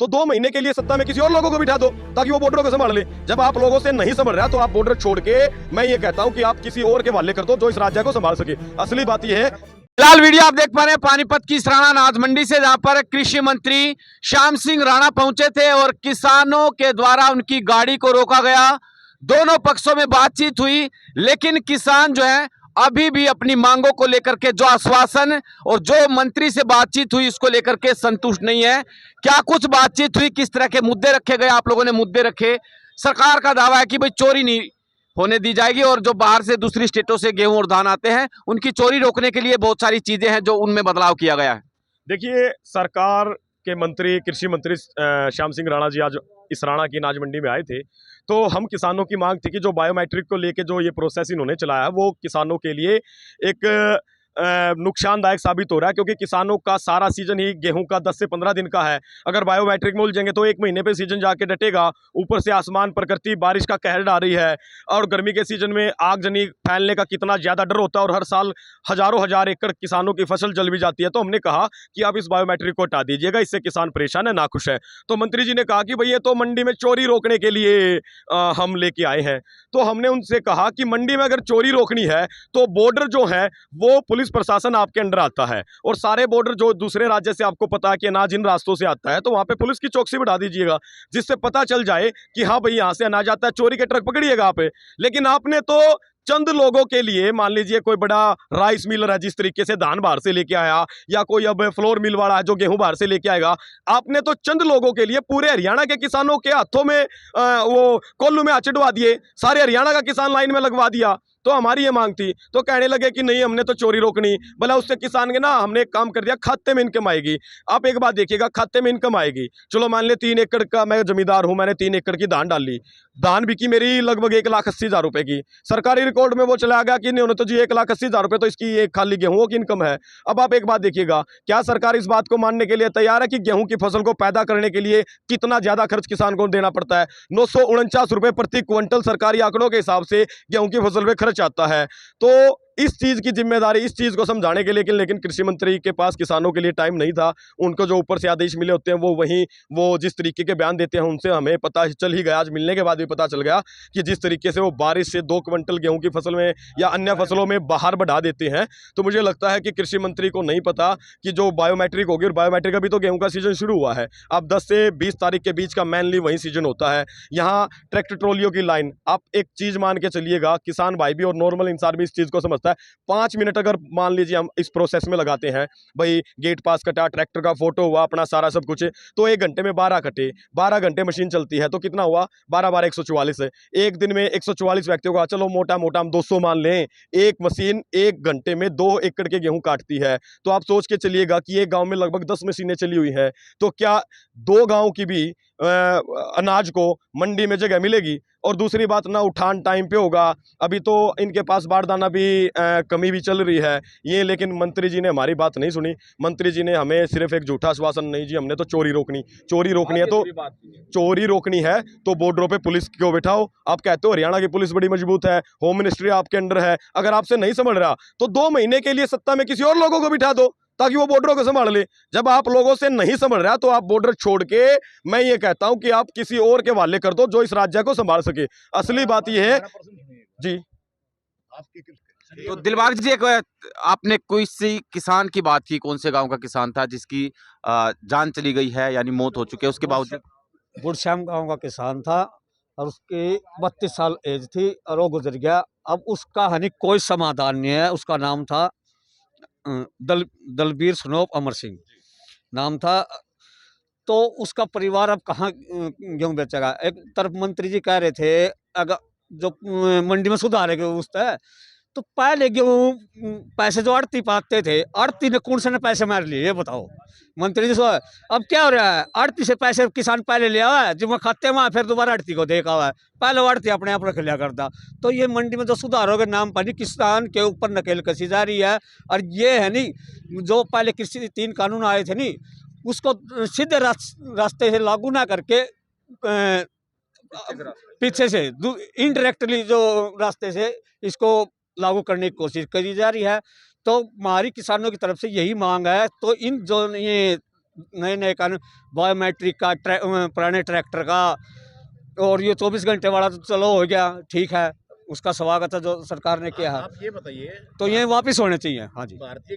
तो 2 महीने के लिए सत्ता में किसी और लोगों को बिठा दो ताकि वो बॉर्डरों को संभाल ले। जब आप लोगों से नहीं संभल रहा तो आप बॉर्डर छोड़ के, मैं ये कहता हूं कि आप किसी और के हवाले कर दो जो इस राज्य को संभाल सके। असली बात ये है। फिलहाल वीडियो आप देख पा रहे हैं पानीपत की इसराना अनाज मंडी से, जहां पर कृषि मंत्री श्याम सिंह राणा पहुंचे थे और किसानों के द्वारा उनकी गाड़ी को रोका गया। दोनों पक्षों में बातचीत हुई, लेकिन किसान जो है अभी भी अपनी मांगों को लेकर के, जो आश्वासन और जो मंत्री से बातचीत हुई उसको लेकर के संतुष्ट नहीं है। क्या कुछ बातचीत हुई, किस तरह के मुद्दे रखे गए, आप लोगों ने मुद्दे रखे। सरकार का दावा है कि भाई चोरी नहीं होने दी जाएगी और जो बाहर से दूसरी स्टेटों से गेहूं और धान आते हैं उनकी चोरी रोकने के लिए बहुत सारी चीजें हैं जो उनमें बदलाव किया गया है। देखिए, सरकार के मंत्री, कृषि मंत्री श्याम सिंह राणा जी आज इसराना की अनाज मंडी में आए थे। तो हम किसानों की मांग थी कि जो बायोमेट्रिक को लेके जो ये प्रोसेस इन्होंने चलाया वो किसानों के लिए एक नुकसानदायक साबित हो रहा है, क्योंकि किसानों का सारा सीजन ही गेहूं का 10 से 15 दिन का है। अगर बायोमेट्रिक में उलझेंगे तो 1 महीने पे सीजन जाके डटेगा। ऊपर से आसमान प्रकृति बारिश का कहर डाल रही है और गर्मी के सीजन में आगजनी फैलने का कितना ज़्यादा डर होता है और हर साल हजारों हजार एकड़ किसानों की फसल जल भी जाती है। तो हमने कहा कि आप इस बायोमेट्रिक को हटा दीजिएगा, इससे किसान परेशान है, नाखुश है। तो मंत्री जी ने कहा कि भाई ये तो मंडी में चोरी रोकने के लिए हम लेके आए हैं। तो हमने उनसे कहा कि मंडी में अगर चोरी रोकनी है तो बॉर्डर जो है वो पुलिस प्रशासन आपके अंडर आता है, और सारे बॉर्डर जो दूसरे राज्य से आपको पता है कि अनाज इन रास्तों से आता है, तो वहां पे पुलिस की चौकसी बढ़ा दीजिएगा, जिससे पता चल जाए कि हाँ भाई यहां से अनाज आता है। चोरी के ट्रक पकड़िएगा आप। लेकिन आपने तो चंद लोगों के लिए, मान लीजिए कोई बड़ा राइस मिलर है जिस तरीके से धान बाहर से लेके आया, या कोई अब फ्लोर मिल वाला है जो गेहूं बाहर से लेके आएगा, आपने तो चंद लोगों के लिए पूरे हरियाणा के किसानों के हाथों में वो कोल्लू में चढ़वा दिए, सारे हरियाणा का किसान लाइन में लगवा दिया। तो हमारी ये मांग थी, तो कहने लगे कि नहीं हमने तो चोरी रोकनी, भला उससे किसान के ना हमने एक काम कर दिया, खाते में इनकम आएगी। आप एक बात देखिएगा, खाते में इनकम आएगी। चलो मान ले 3 एकड़ का मैं जमींदार हूं, मैंने 3 एकड़ की धान डाल ली, धान बिकी मेरी लगभग 1,80,000 रुपए की। सरकारी रिकॉर्ड में वो चला गया कि इन्होंने तो जी 1,80,000 रुपए तो इसकी एक खाली गेहूं की इनकम है। अब आप एक बात देखिएगा, क्या सरकार इस बात को मानने के लिए तैयार है कि गेहूं की फसल को पैदा करने के लिए कितना ज्यादा खर्च किसान को देना पड़ता है? 949 रुपए प्रति क्विंटल सरकारी आंकड़ों के हिसाब से गेहूं की फसल पे खर्च आता है। तो इस चीज की जिम्मेदारी, इस चीज को समझाने के लिए, लेकिन कृषि मंत्री के पास किसानों के लिए टाइम नहीं था। उनको जो ऊपर से आदेश मिले होते हैं वो जिस तरीके के बयान देते हैं उनसे हमें पता चल ही गया। आज मिलने के बाद भी पता चल गया कि जिस तरीके से वो बारिश से 2 क्विंटल गेहूं की फसल में या अन्य फसलों में बाहर बढ़ा देते हैं। तो मुझे लगता है कि कृषि मंत्री को नहीं पता कि जो बायोमेट्रिक होगी, और बायोमेट्रिक अभी तो गेहूं का सीजन शुरू हुआ है, अब 10 से 20 तारीख के बीच का मेनली वही सीजन होता है। यहाँ ट्रैक्टर ट्रॉलियों की लाइन, आप एक चीज मान के चलिएगा, किसान भाई भी और नॉर्मल इंसान भी इस चीज को समझता है। 5 मिनट अगर मान लीजिए हम इस प्रोसेस में लगाते हैं, भाई गेट पास कटा, ट्रैक्टर का फोटो हुआ, अपना सारा सब कुछ, तो 1 घंटे में 12 कटे, 12 घंटे मशीन चलती है तो कितना हुआ? 12 144 है। एक दिन में 144 व्यक्तियों का, चलो मोटा मोटा हम 200 मान लें, एक मशीन 1 घंटे में 2 एकड़ के गेहूं काटती है। तो आप सोच के चलिएगा कि एक गांव में लगभग 10 मशीनें चली हुई है, तो क्या 2 गांव की भी अनाज को मंडी में जगह मिलेगी? और दूसरी बात ना, उठान टाइम पे होगा। अभी तो इनके पास बारदाना भी कमी भी चल रही है ये, लेकिन मंत्री जी ने हमारी बात नहीं सुनी। मंत्री जी ने हमें सिर्फ एक झूठा आश्वासन, नहीं जी हमने तो चोरी रोकनी है, तो चोरी रोकनी है तो बॉर्डरों पे पुलिस को बिठाओ। आप कहते हो हरियाणा की पुलिस बड़ी मजबूत है, होम मिनिस्ट्री आपके अंडर है, अगर आपसे नहीं समझ रहा तो 2 महीने के लिए सत्ता में किसी और लोगों को बिठा दो ताकि वो बॉर्डरों को संभाल ले। जब आप लोगों से नहीं समझ रहा तो आप बॉर्डर छोड़ के, मैं ये कहता हूं कि आप किसी और के हवाले कर दो जो इस राज्य को संभाल सके। असली बात ये है जी। तो दिलबाग जी, आपने कोई सी किसान की बात की, कौन से गांव का किसान था जिसकी जान चली गई है, यानी मौत हो चुकी है, उसके बावजूद? बुढ़श्याम गांव का किसान था और उसकी 32 साल एज थी और वो गुजर गया। अब उसका हनी कोई समाधान नहीं है। उसका नाम था दलबीर स्नोप अमर सिंह नाम था। तो उसका परिवार अब कहाँ गेहूं बेचेगा? एक तरफ मंत्री जी कह रहे थे अगर जो मंडी में सुधार है उस तय, तो पहले गेहूं पैसे जो आड़ती पाते थे, आड़ती ने कौन से ने पैसे मार लिए ये बताओ मंत्री जी। अब क्या हो रहा है? आड़ती से पैसे किसान पहले लिया हुआ है, जब मैं खाते में फिर दोबारा आड़ती को देखा हुआ है, पहले आड़ती अपने आप रख लिया करता। तो ये मंडी में जो सुधारों के नाम पर किसान के ऊपर नकेल कसी जा रही है। और ये है नहीं, जो पहले कृषि 3 कानून आए थे नहीं, उसको सीधे रास्ते से लागू ना करके पीछे से इनडायरेक्टली जो रास्ते से इसको लागू करने की कोशिश करी जा रही है। तो हमारी किसानों की तरफ से यही मांग है। तो इन जो ये नए नए कानून, बायोमेट्रिक का, पुराने ट्रैक्टर का, और ये 24 घंटे वाला तो चलो हो गया, ठीक है, उसका स्वागत है जो सरकार ने किया है, आप ये बताइए, तो ये वापस होने चाहिए। हाँ जी। भारतीय